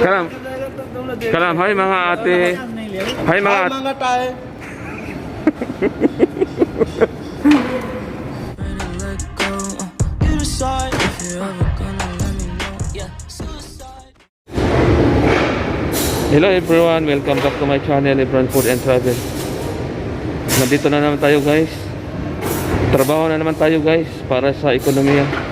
Kalam. Kalam, hai mga ate. Hai mga ate. Mga tayo. Hello everyone, welcome back to my channel, Libran Food and Travel. Nandito na naman tayo guys. Trabaho na naman tayo guys para sa ekonomiya.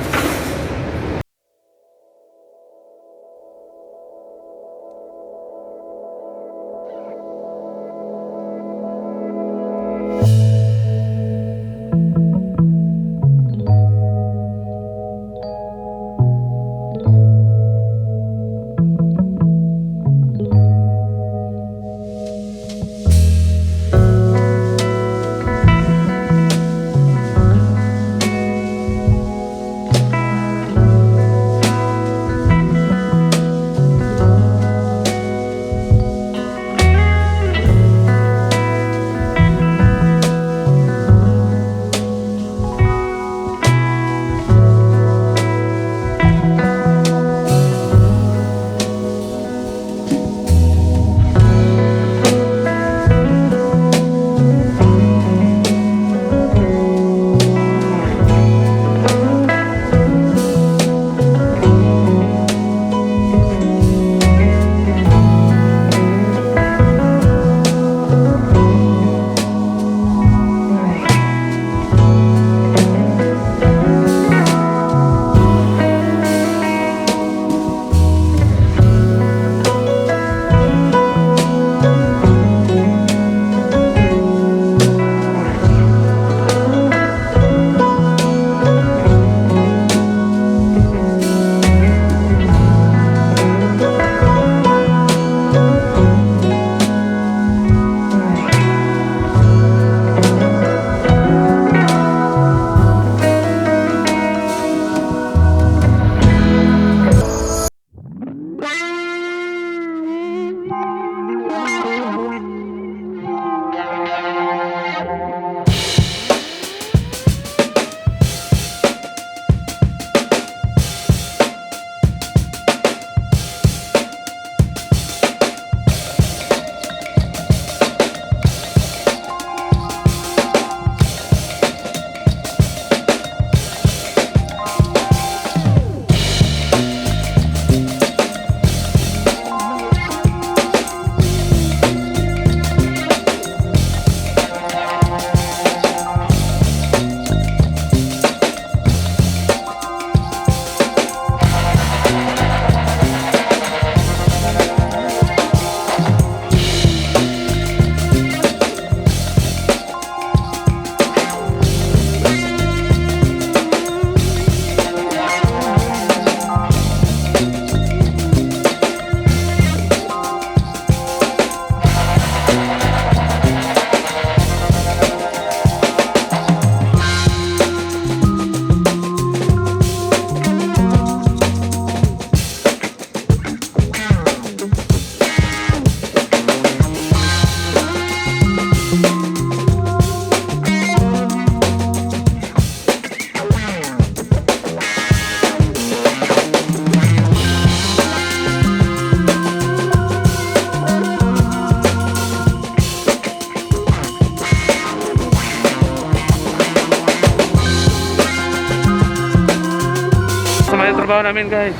Trabaho namin guys.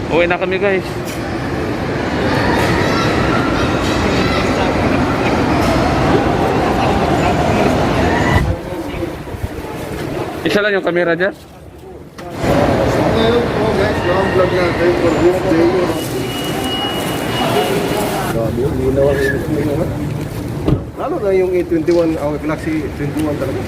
Uwi na kami guys. Isa lang yung camera dyan. Ngayon po guys, long vlog natin for this day. Grabe, linaw ang inis mo naman. Lalo na yung A21, Galaxy 21 talaga.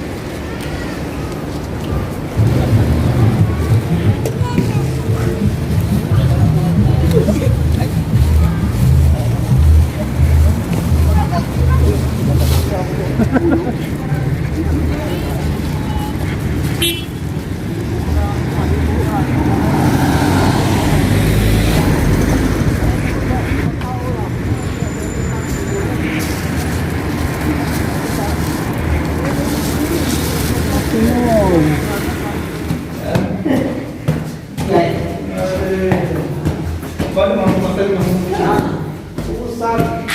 Usap.